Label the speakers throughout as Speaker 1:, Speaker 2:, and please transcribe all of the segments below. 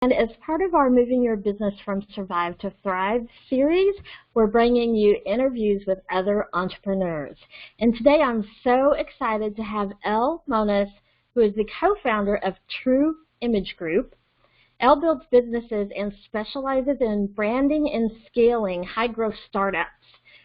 Speaker 1: And as part of our Moving Your Business from Survive to Thrive series, we're bringing you interviews with other entrepreneurs. And today I'm so excited to have Elle Monus, who is the co-founder of True Image Group. Elle builds businesses and specializes in branding and scaling high-growth startups.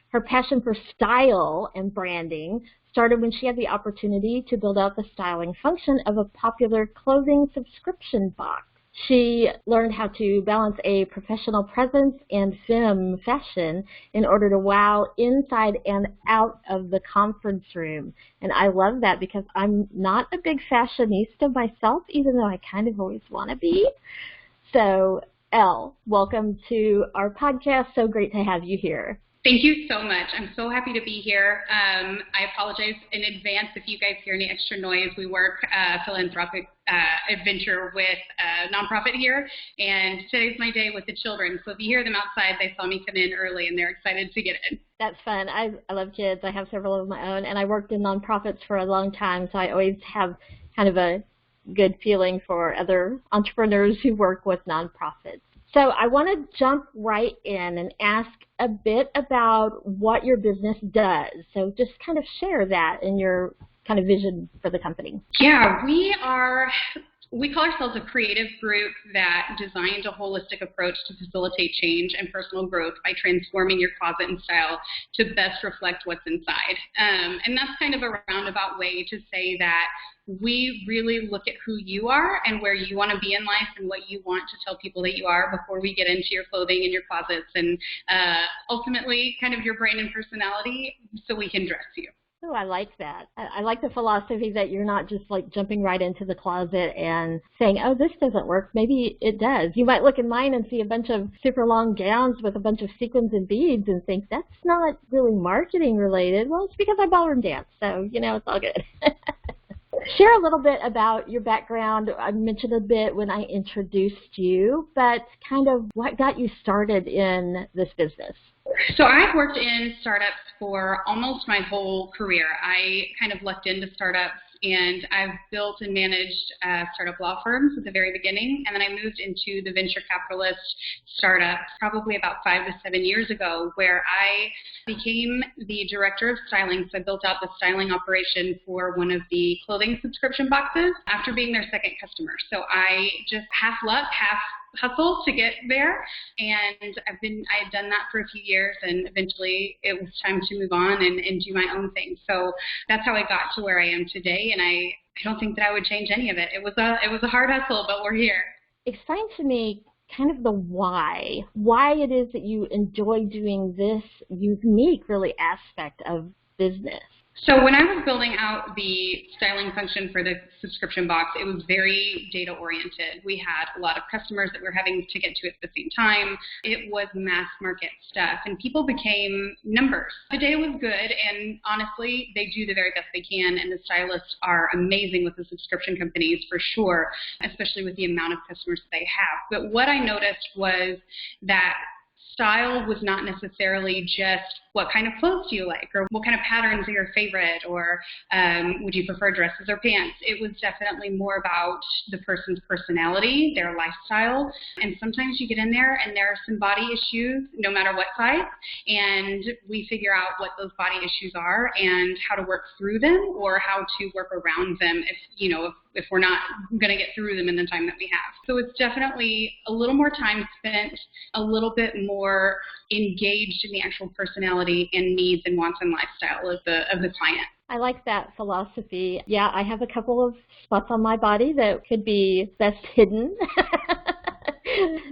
Speaker 1: Her passion for style and branding started when she had the opportunity to build out the styling function of a popular clothing subscription box. She learned how to balance a professional presence and femme fashion in order to wow inside and out of the conference room. And I love that because I'm not a big fashionista myself, even though I kind of always want to be. So, Elle, welcome to our podcast. So great to have you here.
Speaker 2: Thank you so much. I'm so happy to be here. I apologize in advance if you guys hear any extra noise. We work a philanthropic adventure with a nonprofit here, and today's my day with the children. So if you hear them outside, they saw me come in early, and they're excited to get in.
Speaker 1: That's fun. I love kids. I have several of my own, and I worked in nonprofits for a long time, so I always have kind of a good feeling for other entrepreneurs who work with nonprofits. So I want to jump right in and ask a bit about what your business does. So just kind of share that in your kind of vision for the company.
Speaker 2: Yeah, we call ourselves a creative group that designed a holistic approach to facilitate change and personal growth by transforming your closet and style to best reflect what's inside. And that's kind of a roundabout way to say that we really look at who you are and where you want to be in life and what you want to tell people that you are before we get into your clothing and your closets and ultimately kind of your brain and personality so we can dress you.
Speaker 1: Oh, I like that. I like the philosophy that you're not just like jumping right into the closet and saying, oh, this doesn't work. Maybe it does. You might look in mine and see a bunch of super long gowns with a bunch of sequins and beads and think that's not really marketing related. Well, it's because I ballroom dance. So, it's all good. Share a little bit about your background. I mentioned a bit when I introduced you, but kind of what got you started in this business?
Speaker 2: So I've worked in startups for almost my whole career. I kind of lucked into startups, and I've built and managed startup law firms at the very beginning, and then I moved into the venture capitalist startup probably about 5 to 7 years ago, where I became the director of styling. So I built out the styling operation for one of the clothing subscription boxes after being their second customer. So I just half luck, half hustle to get there, and I had done that for a few years, and eventually it was time to move on and do my own thing. So that's how I got to where I am today, and I don't think that I would change any of it. It was a hard hustle, but we're here.
Speaker 1: Explain to me kind of the why it is that you enjoy doing this unique really aspect of business.
Speaker 2: So when I was building out the styling function for the subscription box, it was very data-oriented. We had a lot of customers that we were having to get to at the same time. It was mass market stuff, and people became numbers. The data was good, and honestly, they do the very best they can, and the stylists are amazing with the subscription companies for sure, especially with the amount of customers that they have. But what I noticed was that style was not necessarily just what kind of clothes do you like, or what kind of patterns are your favorite, or would you prefer dresses or pants? It was definitely more about the person's personality, their lifestyle, and sometimes you get in there and there are some body issues no matter what size, and we figure out what those body issues are and how to work through them or how to work around them if we're not going to get through them in the time that we have. So it's definitely a little more time spent, a little bit more engaged in the actual personality and needs and wants and lifestyle of the client.
Speaker 1: I like that philosophy. Yeah, I have a couple of spots on my body that could be best hidden.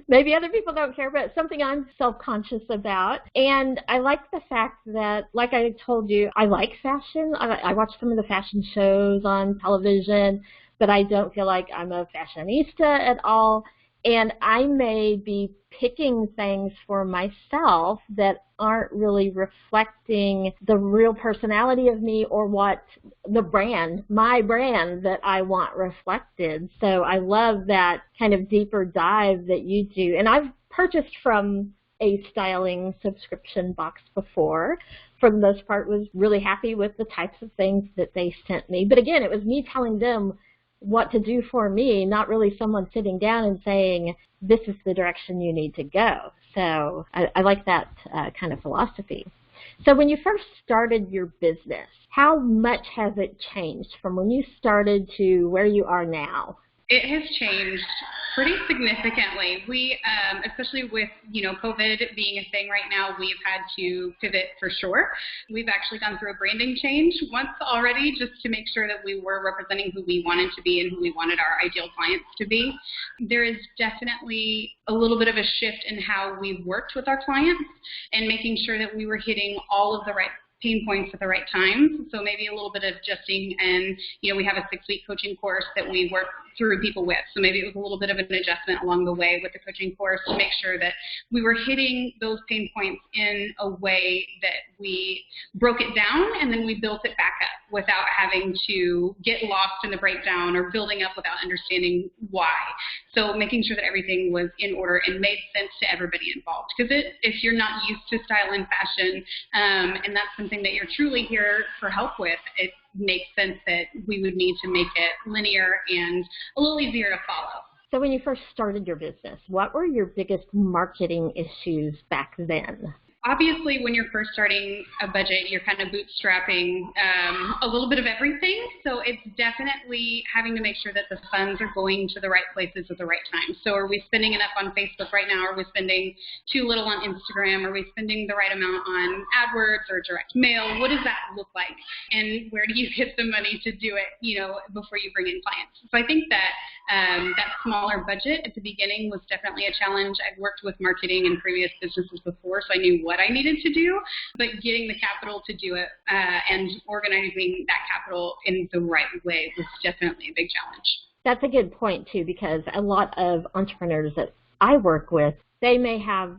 Speaker 1: Maybe other people don't care, but it's something I'm self-conscious about. And I like the fact that, like I told you, I like fashion. I watch some of the fashion shows on television, but I don't feel like I'm a fashionista at all. And I may be picking things for myself that aren't really reflecting the real personality of me or what my brand that I want reflected. So I love that kind of deeper dive that you do. And I've purchased from a styling subscription box before. For the most part, was really happy with the types of things that they sent me. But again, it was me telling them what to do for me, not really someone sitting down and saying, this is the direction you need to go. So I like that kind of philosophy. So when you first started your business, how much has it changed from when you started to where you are now?
Speaker 2: It has changed pretty significantly. We, especially with, COVID being a thing right now, we've had to pivot for sure. We've actually gone through a branding change once already just to make sure that we were representing who we wanted to be and who we wanted our ideal clients to be. There is definitely a little bit of a shift in how we've worked with our clients and making sure that we were hitting all of the right pain points at the right time. So maybe a little bit of adjusting, and we have a 6-week coaching course that we work through people with. So maybe it was a little bit of an adjustment along the way with the coaching course to make sure that we were hitting those pain points in a way that we broke it down and then we built it back up without having to get lost in the breakdown or building up without understanding why. So making sure that everything was in order and made sense to everybody involved. Because if you're not used to style and fashion, and that's something that you're truly here for help with, it makes sense that we would need to make it linear and a little easier to follow.
Speaker 1: So when you first started your business, what were your biggest marketing issues back then?
Speaker 2: Obviously, when you're first starting a budget, you're kind of bootstrapping a little bit of everything. So it's definitely having to make sure that the funds are going to the right places at the right time. So are we spending enough on Facebook right now? Are we spending too little on Instagram? Are we spending the right amount on AdWords or direct mail? What does that look like? And where do you get the money to do it, before you bring in clients? So I think that that smaller budget at the beginning was definitely a challenge. I've worked with marketing in previous businesses before, so I knew what I needed to do, but getting the capital to do it and organizing that capital in the right way was definitely a big challenge.
Speaker 1: That's a good point, too, because a lot of entrepreneurs that I work with, they may have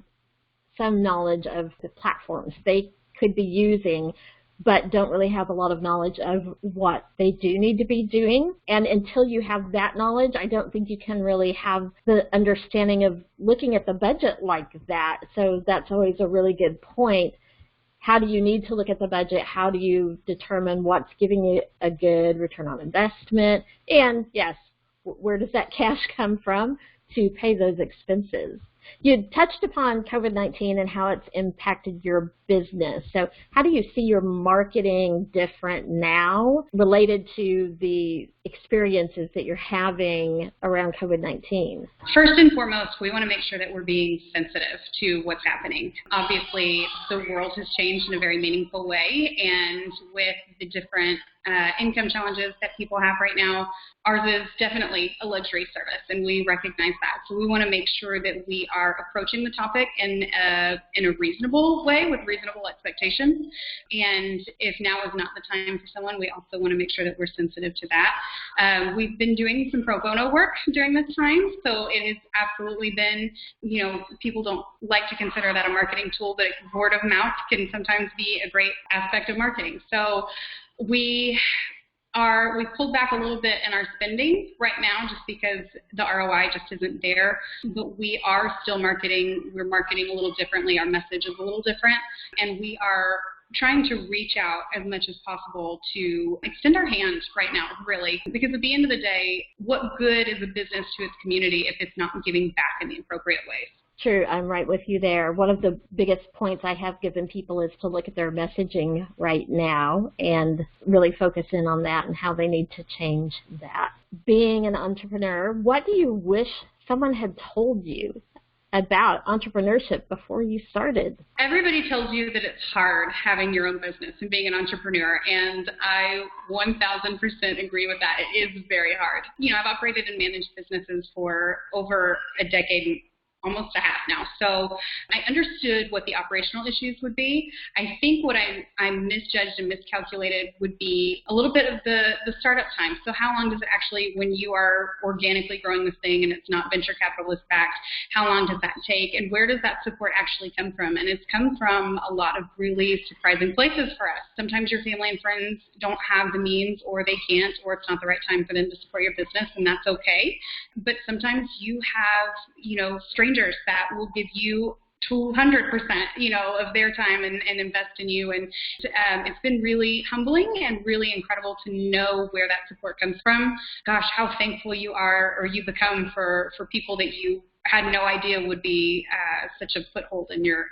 Speaker 1: some knowledge of the platforms they could be using, but don't really have a lot of knowledge of what they do need to be doing. And until you have that knowledge, I don't think you can really have the understanding of looking at the budget like that. So that's always a really good point. How do you need to look at the budget? How do you determine what's giving you a good return on investment? And yes, where does that cash come from to pay those expenses? You touched upon COVID-19 and how it's impacted your business. So how do you see your marketing different now related to the experiences that you're having around COVID-19?
Speaker 2: First and foremost, we want to make sure that we're being sensitive to what's happening. Obviously, the world has changed in a very meaningful way, and with the different income challenges that people have right now, ours is definitely a luxury service, and we recognize that. So we want to make sure that we are approaching the topic in a reasonable way with reasonable expectations. And if now is not the time for someone, we also want to make sure that we're sensitive to that. We've been doing some pro bono work during this time, so it has absolutely been, people don't like to consider that a marketing tool, but word of mouth can sometimes be a great aspect of marketing. So we've pulled back a little bit in our spending right now just because the ROI just isn't there, but we are still marketing. We're marketing a little differently. Our message is a little different, and we are trying to reach out as much as possible to extend our hand right now, really, because at the end of the day, what good is a business to its community if it's not giving back in the appropriate ways?
Speaker 1: True, I'm right with you there. One of the biggest points I have given people is to look at their messaging right now and really focus in on that and how they need to change that. Being an entrepreneur, what do you wish someone had told you about entrepreneurship before you started?
Speaker 2: Everybody tells you that it's hard having your own business and being an entrepreneur, and I 1,000% agree with that. It is very hard. I've operated and managed businesses for over a decade, almost a half now. So I understood what the operational issues would be. I think what I misjudged and miscalculated would be a little bit of the startup time. So how long does it actually, when you are organically growing this thing and it's not venture capitalist backed, how long does that take? And where does that support actually come from? And it's come from a lot of really surprising places for us. Sometimes your family and friends don't have the means, or they can't, or it's not the right time for them to support your business, and that's okay. But sometimes you have, strangers that will give you 200%, of their time and invest in you. And it's been really humbling and really incredible to know where that support comes from. Gosh, how thankful you are, or you become, for people that you had no idea would be such a foothold in your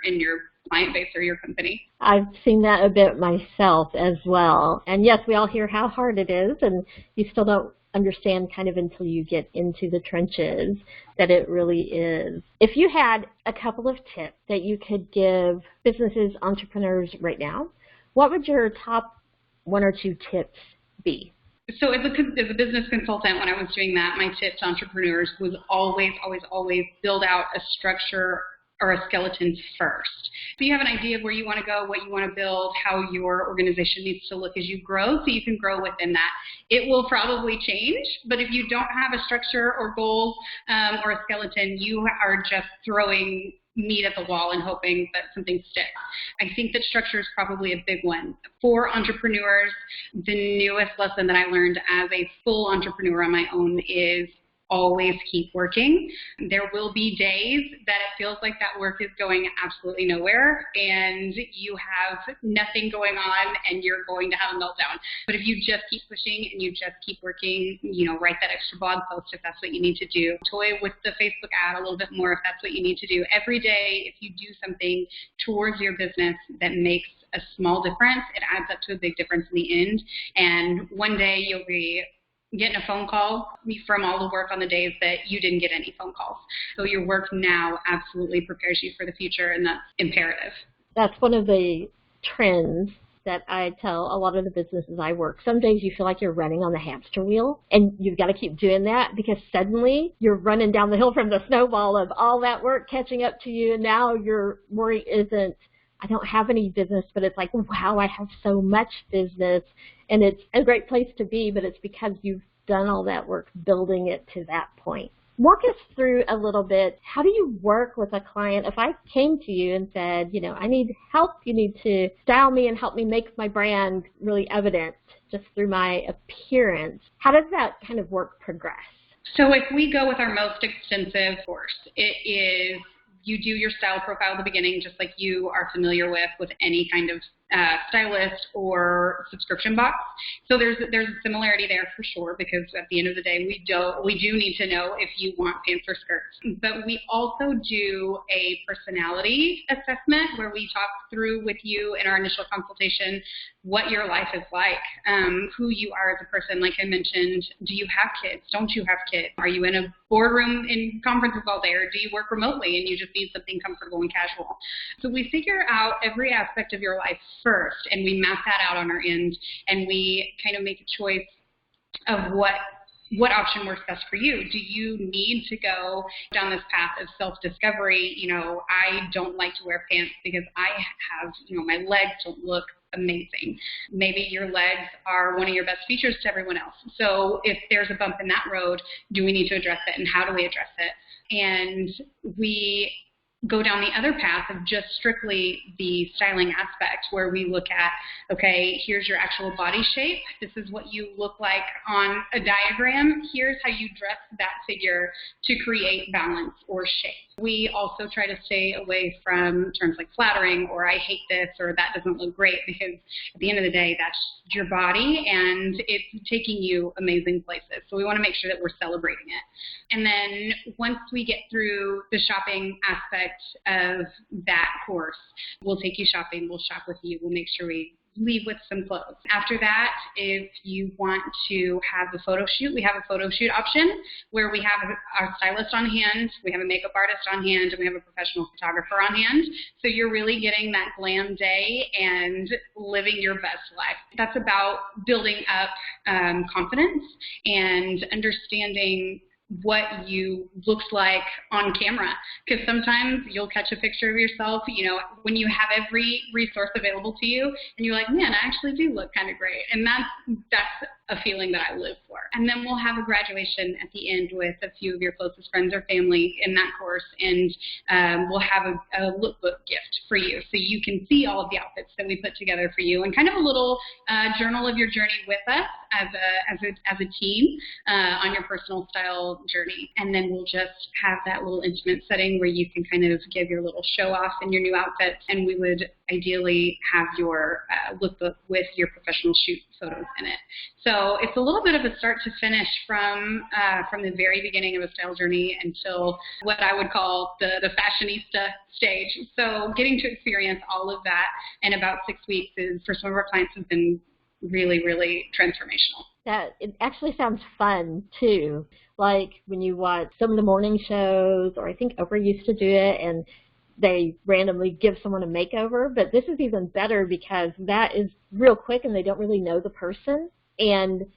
Speaker 2: client base or your company.
Speaker 1: I've seen that a bit myself as well. And yes, we all hear how hard it is, and you still don't understand kind of until you get into the trenches that it really is. If you had a couple of tips that you could give businesses, entrepreneurs right now, what would your top 1 or 2 tips be?
Speaker 2: So as a business consultant, when I was doing that, my tip to entrepreneurs was always build out a structure or a skeleton first. So you have an idea of where you want to go, what you want to build, how your organization needs to look as you grow, so you can grow within that. It will probably change, but if you don't have a structure or goals or a skeleton, you are just throwing meat at the wall and hoping that something sticks. I think that structure is probably a big one. For entrepreneurs, the newest lesson that I learned as a full entrepreneur on my own is always keep working. There will be days that it feels like that work is going absolutely nowhere and you have nothing going on and you're going to have a meltdown. But if you just keep pushing and you just keep working, write that extra blog post if that's what you need to do. Toy with the Facebook ad a little bit more if that's what you need to do. Every day, if you do something towards your business that makes a small difference, it adds up to a big difference in the end. And one day you'll be getting a phone call from all the work on the days that you didn't get any phone calls. So your work now absolutely prepares you for the future, and that's imperative.
Speaker 1: That's one of the trends that I tell a lot of the businesses I work. Some days you feel like you're running on the hamster wheel, and you've got to keep doing that because suddenly you're running down the hill from the snowball of all that work catching up to you, and now your worry isn't, I don't have any business, but it's like, wow, I have so much business, and it's a great place to be, but it's because you've done all that work building it to that point. Walk us through a little bit, how do you work with a client? If I came to you and said, I need help, you need to style me and help me make my brand really evident just through my appearance, how does that kind of work progress?
Speaker 2: So if we go with our most extensive course, it is you do your style profile at the beginning, just like you are familiar with any kind of stylist or subscription box. So there's a similarity there for sure, because at the end of the day, we do need to know if you want pants or skirts. But we also do a personality assessment where we talk through with you in our initial consultation what your life is like, who you are as a person. Like I mentioned, do you have kids? Don't you have kids? Are you in a boardroom in conferences all day, or do you work remotely and you just need something comfortable and casual? So we figure out every aspect of your life first, and we map that out on our end, and we kind of make a choice of what option works best for you. Do you need to go down this path of self-discovery? I don't like to wear pants because I have, my legs don't look amazing. Maybe your legs are one of your best features to everyone else. So if there's a bump in that road, do we need to address it, and how do we address it? And we go down the other path of just strictly the styling aspect, where we look at, okay, here's your actual body shape. This is what you look like on a diagram. Here's how you dress that figure to create balance or shape. We also try to stay away from terms like flattering or I hate this or that doesn't look great, because at the end of the day, that's your body and it's taking you amazing places. So we want to make sure that we're celebrating it. And then once we get through the shopping aspect of that course, we'll take you shopping, we'll shop with you, we'll make sure we leave with some clothes. After that, if you want to have a photo shoot, we have a photo shoot option where we have our stylist on hand, we have a makeup artist on hand, and we have a professional photographer on hand. So you're really getting that glam day and living your best life. That's about building up confidence and understanding what you looks like on camera, because sometimes you'll catch a picture of yourself, when you have every resource available to you and you're like, man, I actually do look kind of great. And that's a feeling that I live for. And then we'll have a graduation at the end with a few of your closest friends or family in that course, and we'll have a lookbook gift for you, so you can see all of the outfits that we put together for you, and kind of a little journal of your journey with us as a team on your personal style journey. And then we'll just have that little intimate setting where you can kind of give your little show off in your new outfits, and we would ideally have your lookbook with your professional shoot photos in it. So it's a little bit of a start to finish from the very beginning of a style journey until what I would call the fashionista stage. So getting to experience all of that in about 6 weeks is, for some of our clients, has been really, really transformational.
Speaker 1: It actually sounds fun too. Like when you watch some of the morning shows, or I think Oprah used to do it, and they randomly give someone a makeover. But this is even better because that is real quick and they don't really know the person. And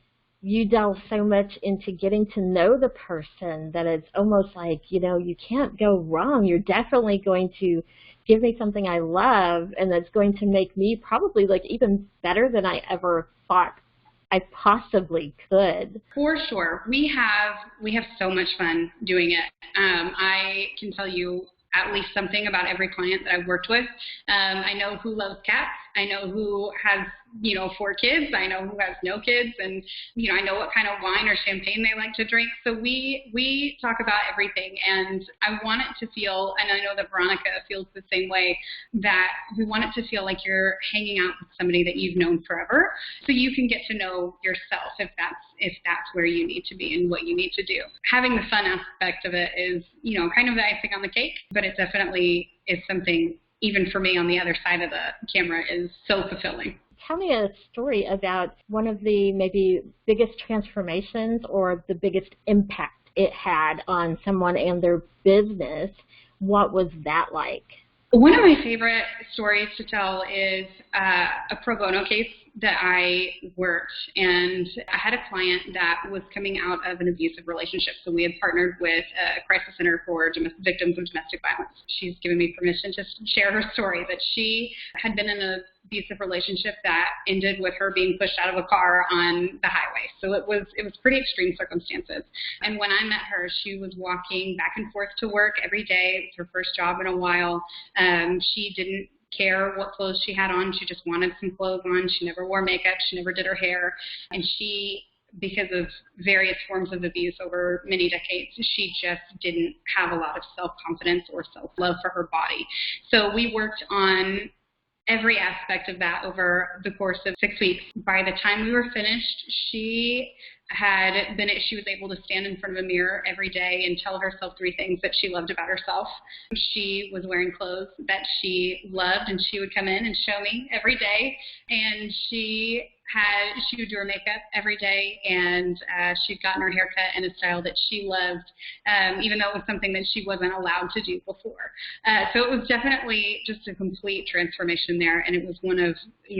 Speaker 1: you delve so much into getting to know the person that it's almost like, you can't go wrong. You're definitely going to give me something I love, and that's going to make me probably like even better than I ever thought I possibly could.
Speaker 2: For sure. We have so much fun doing it. I can tell you at least something about every client that I've worked with. I know who loves cats. I know who has, 4 kids. I know who has no kids. And, I know what kind of wine or champagne they like to drink. So we talk about everything. And I want it to feel, and I know that Veronica feels the same way, that we want it to feel like you're hanging out with somebody that you've known forever, so you can get to know yourself if that's where you need to be and what you need to do. Having the fun aspect of it is, kind of the icing on the cake, but it definitely is something, even for me on the other side of the camera, is so fulfilling.
Speaker 1: Tell me a story about one of the maybe biggest transformations or the biggest impact it had on someone and their business. What was that like?
Speaker 2: One of my favorite stories to tell is a pro bono case that I worked, and I had a client that was coming out of an abusive relationship. So we had partnered with a crisis center for victims of domestic violence. She's given me permission to share her story, that she had been in an abusive relationship that ended with her being pushed out of a car on the highway. So it was pretty extreme circumstances. And when I met her, she was walking back and forth to work every day. It was her first job in a while. She didn't care what clothes she had on. She just wanted some clothes on. She never wore makeup. She never did her hair. And she, because of various forms of abuse over many decades, she just didn't have a lot of self-confidence or self-love for her body. So we worked on every aspect of that over the course of 6 weeks. By the time we were finished, she was able to stand in front of a mirror every day and tell herself 3 things that she loved about herself. She was wearing clothes that she loved, and she would come in and show me every day. And she would do her makeup every day, and she'd gotten her hair cut in a style that she loved, even though it was something that she wasn't allowed to do before. So it was definitely just a complete transformation there, and it was one of,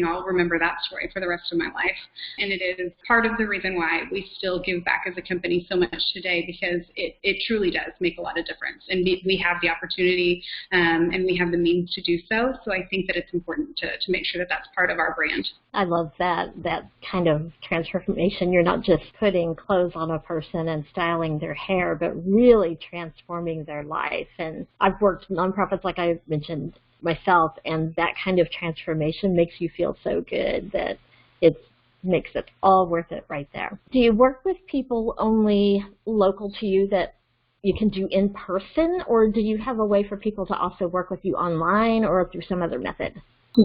Speaker 2: I'll remember that story for the rest of my life. And it is part of the reason why we still give back as a company so much today, because it truly does make a lot of difference. And we have the opportunity and we have the means to do so. So I think that it's important to make sure that that's part of our brand.
Speaker 1: I love that kind of transformation. You're not just putting clothes on a person and styling their hair, but really transforming their life. And I've worked nonprofits, like I mentioned myself, and that kind of transformation makes you feel so good that it makes it all worth it right there. Do you work with people only local to you that you can do in person, or do you have a way for people to also work with you online or through some other method?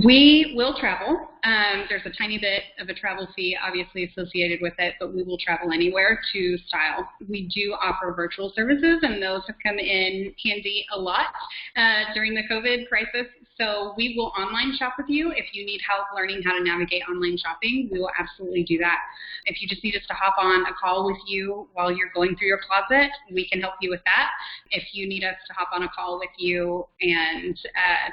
Speaker 2: We will travel. There's a tiny bit of a travel fee obviously associated with it, but we will travel anywhere to style. We do offer virtual services, and those have come in handy a lot during the COVID crisis. So we will online shop with you. If you need help learning how to navigate online shopping, we will absolutely do that. If you just need us to hop on a call with you while you're going through your closet, we can help you with that. If you need us to hop on a call with you and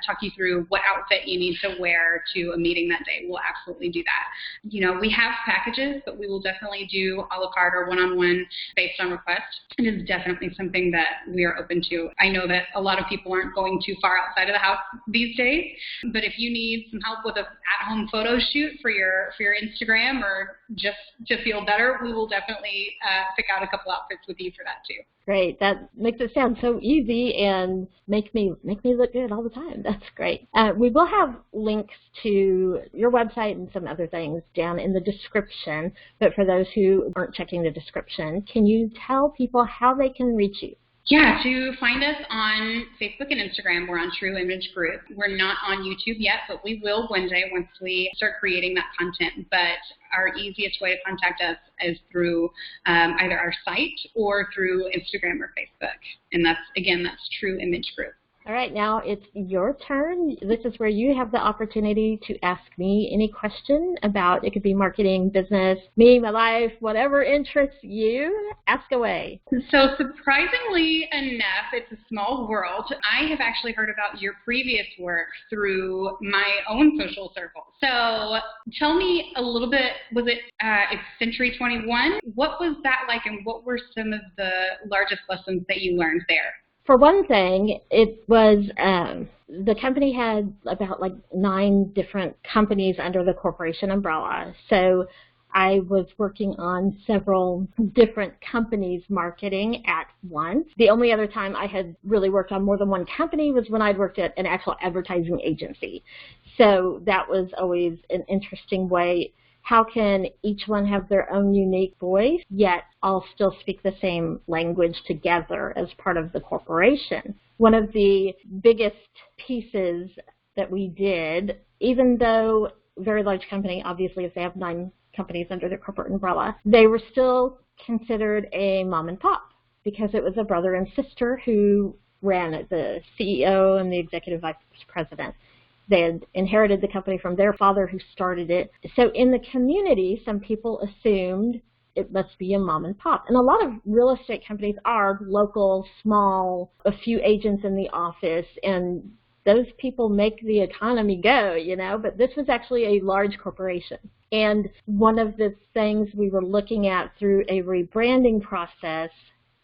Speaker 2: talk you through what outfit you need to wear to a meeting that day, we'll absolutely do that. You know, we have packages, but we will definitely do a la carte or one-on-one based on request. It is definitely something that we are open to. I know that a lot of people aren't going too far outside of the house these days, but if you need some help with an at-home photo shoot for your Instagram or just to feel better, we will definitely pick out a couple outfits with you for that too.
Speaker 1: Great. That makes it sound so easy and make me look good all the time. That's great. We will have links to your website and some other things down in the description, but for those who aren't checking the description, can you tell people how they can reach you?
Speaker 2: Yeah, to find us on Facebook and Instagram, we're on True Image Group. We're not on YouTube yet, but we will one day once we start creating that content. But our easiest way to contact us is through either our site or through Instagram or Facebook. And that's True Image Group.
Speaker 1: All right, now it's your turn. This is where you have the opportunity to ask me any question about, it could be marketing, business, me, my life, whatever interests you, ask away.
Speaker 2: So surprisingly enough, it's a small world. I have actually heard about your previous work through my own social circle. So tell me a little bit, was it it's Century 21? What was that like, and what were some of the largest lessons that you learned there?
Speaker 1: For one thing, it was, the company had about 9 different companies under the corporation umbrella. So I was working on several different companies marketing at once. The only other time I had really worked on more than one company was when I'd worked at an actual advertising agency. So that was always an interesting way. How can each one have their own unique voice, yet all still speak the same language together as part of the corporation? One of the biggest pieces that we did, even though a very large company, obviously if they have 9 companies under their corporate umbrella, they were still considered a mom and pop because it was a brother and sister who ran it, the CEO and the executive vice president. They had inherited the company from their father who started it. So in the community, some people assumed it must be a mom and pop. And a lot of real estate companies are local, small, a few agents in the office, and those people make the economy go, you know, but this was actually a large corporation. And one of the things we were looking at through a rebranding process,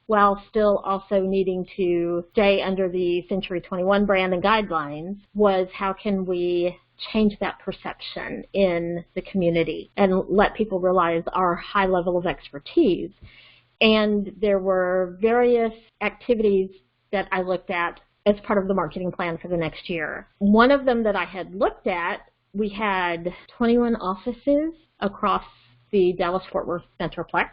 Speaker 1: while still also needing to stay under the Century 21 brand and guidelines, was how can we change that perception in the community and let people realize our high level of expertise. And there were various activities that I looked at as part of the marketing plan for the next year. One of them that I had looked at, we had 21 offices across the Dallas-Fort Worth Metroplex.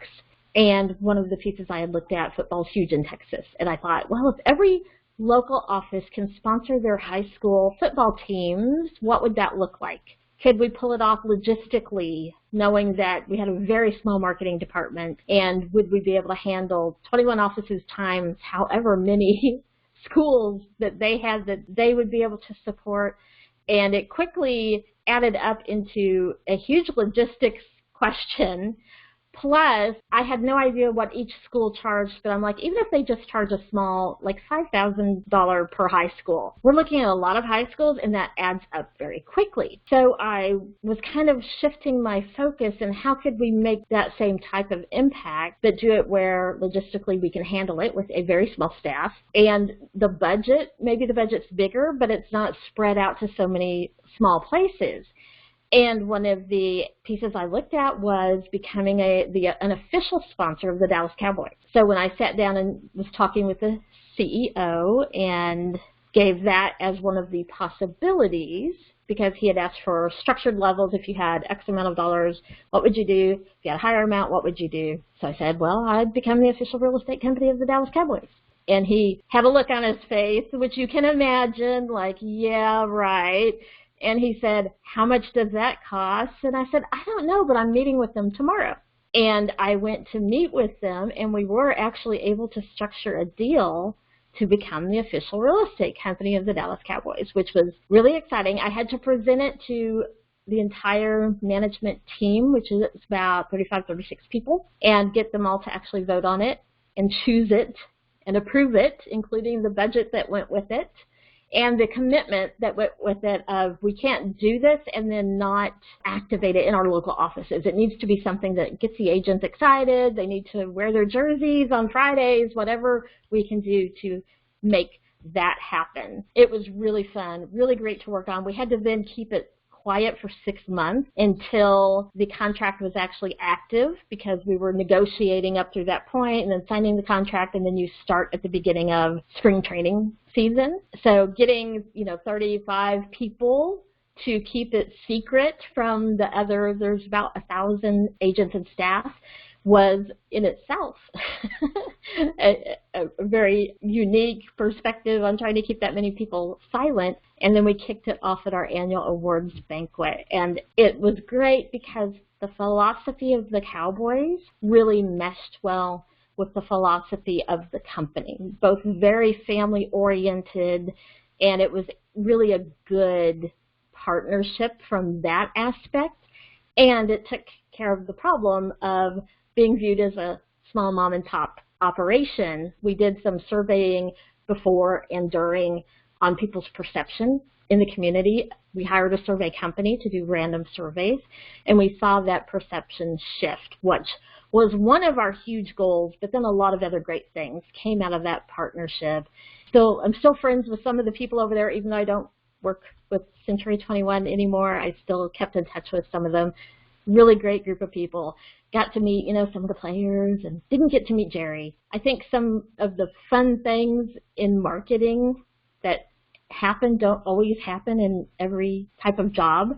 Speaker 1: And one of the pieces I had looked at, football's huge in Texas. And I thought, well, if every local office can sponsor their high school football teams, what would that look like? Could we pull it off logistically, knowing that we had a very small marketing department? And would we be able to handle 21 offices times however many schools that they had that they would be able to support? And it quickly added up into a huge logistics question. Plus, I had no idea what each school charged, but I'm like, even if they just charge a small, $5,000 per high school, we're looking at a lot of high schools, and that adds up very quickly. So I was kind of shifting my focus, and how could we make that same type of impact, but do it where logistically we can handle it with a very small staff. And the budget, maybe the budget's bigger, but it's not spread out to so many small places. And one of the pieces I looked at was becoming an official sponsor of the Dallas Cowboys. So when I sat down and was talking with the CEO and gave that as one of the possibilities, because he had asked for structured levels. If you had X amount of dollars, what would you do? If you had a higher amount, what would you do? So I said, well, I'd become the official real estate company of the Dallas Cowboys. And he had a look on his face, which you can imagine, like, yeah, right. And he said, how much does that cost? And I said, I don't know, but I'm meeting with them tomorrow. And I went to meet with them, and we were actually able to structure a deal to become the official real estate company of the Dallas Cowboys, which was really exciting. I had to present it to the entire management team, which is about 35, 36 people, and get them all to actually vote on it and choose it. and approve it, including the budget that went with it, and the commitment that went with it of we can't do this and then not activate it in our local offices. It needs to be something that gets the agents excited. They need to wear their jerseys on Fridays, whatever we can do to make that happen. It was really fun, really great to work on. We had to then keep it quiet for 6 months until the contract was actually active, because we were negotiating up through that point and then signing the contract, and then you start at the beginning of spring training season. So getting, 35 people to keep it secret from the other, there's about 1,000 agents and staff, was in itself a very unique perspective on trying to keep that many people silent. And then we kicked it off at our annual awards banquet. And it was great because the philosophy of the Cowboys really meshed well with the philosophy of the company, both very family oriented, and it was really a good partnership from that aspect. And it took care of the problem of being viewed as a small mom and pop operation. We did some surveying before and during on people's perception in the community. We hired a survey company to do random surveys, and we saw that perception shift, which was one of our huge goals, but then a lot of other great things came out of that partnership. I'm still friends with some of the people over there, even though I don't work with Century 21 anymore. I still kept in touch with some of them. Really great group of people. Got to meet, some of the players, and didn't get to meet Jerry. I think some of the fun things in marketing that happen don't always happen in every type of job,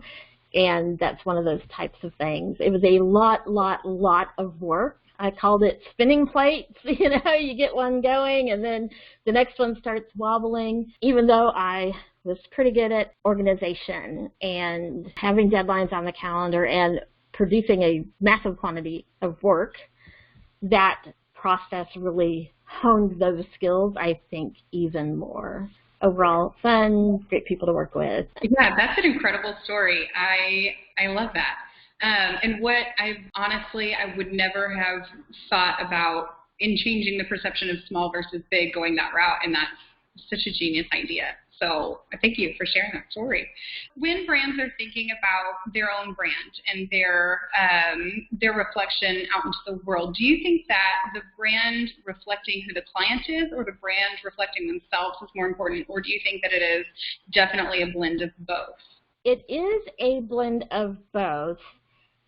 Speaker 1: and that's one of those types of things. It was a lot of work. I called it spinning plates. You get one going, and then the next one starts wobbling, even though I was pretty good at organization and having deadlines on the calendar and producing a massive quantity of work. That process really honed those skills, I think, even more. Overall, fun, great people to work with.
Speaker 2: Yeah, that's an incredible story. I love that. And what I would never have thought about in changing the perception of small versus big, going that route, and that's such a genius idea. So thank you for sharing that story. When brands are thinking about their own brand and their reflection out into the world, do you think that the brand reflecting who the client is or the brand reflecting themselves is more important, or do you think that it is definitely a blend of both?
Speaker 1: It is a blend of both,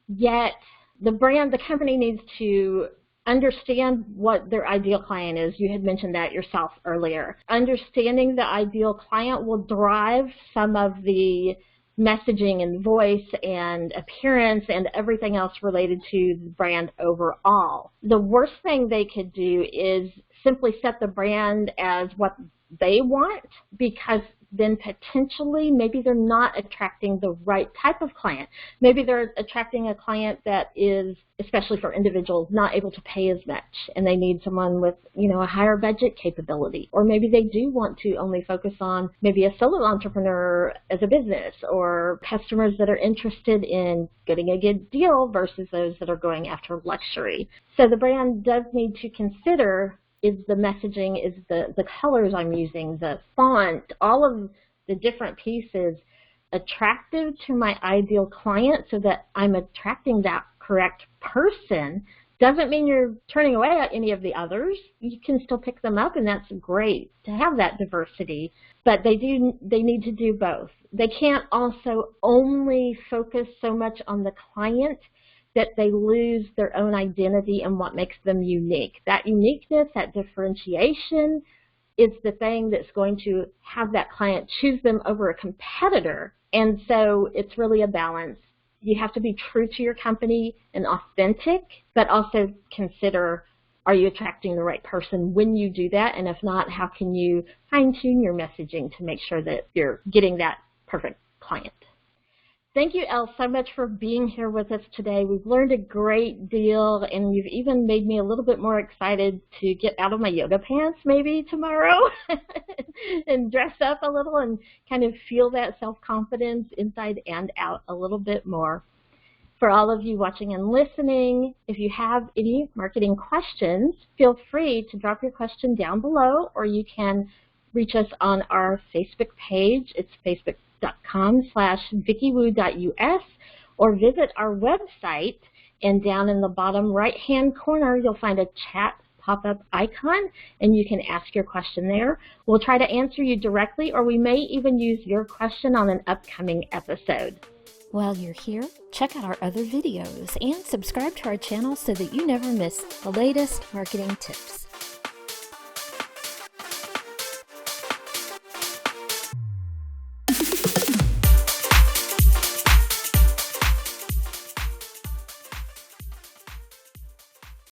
Speaker 1: yet the company needs to understand what their ideal client is. You had mentioned that yourself earlier. Understanding the ideal client will drive some of the messaging and voice and appearance and everything else related to the brand overall. The worst thing they could do is simply set the brand as what they want, because then potentially maybe they're not attracting the right type of client. Maybe they're attracting a client that is, especially for individuals, not able to pay as much, and they need someone with, a higher budget capability. Or maybe they do want to only focus on maybe a solo entrepreneur as a business, or customers that are interested in getting a good deal versus those that are going after luxury. So the brand does need to consider, is the messaging, is the colors I'm using, the font, all of the different pieces attractive to my ideal client so that I'm attracting that correct person. Doesn't mean you're turning away any of the others. You can still pick them up, and that's great to have that diversity. But they need to do both. They can't also only focus so much on the client that they lose their own identity and what makes them unique. That uniqueness, that differentiation is the thing that's going to have that client choose them over a competitor. And so it's really a balance. You have to be true to your company and authentic, but also consider, are you attracting the right person when you do that? And if not, how can you fine-tune your messaging to make sure that you're getting that perfect client? Thank you, Elle, so much for being here with us today. We've learned a great deal, and you've even made me a little bit more excited to get out of my yoga pants maybe tomorrow and dress up a little and kind of feel that self-confidence inside and out a little bit more. For all of you watching and listening, if you have any marketing questions, feel free to drop your question down below, or you can reach us on our Facebook page. It's facebook.com/vickiwoo.us, or visit our website, and down in the bottom right-hand corner, you'll find a chat pop-up icon, and you can ask your question there. We'll try to answer you directly, or we may even use your question on an upcoming episode.
Speaker 3: While you're here, check out our other videos and subscribe to our channel so that you never miss the latest marketing tips.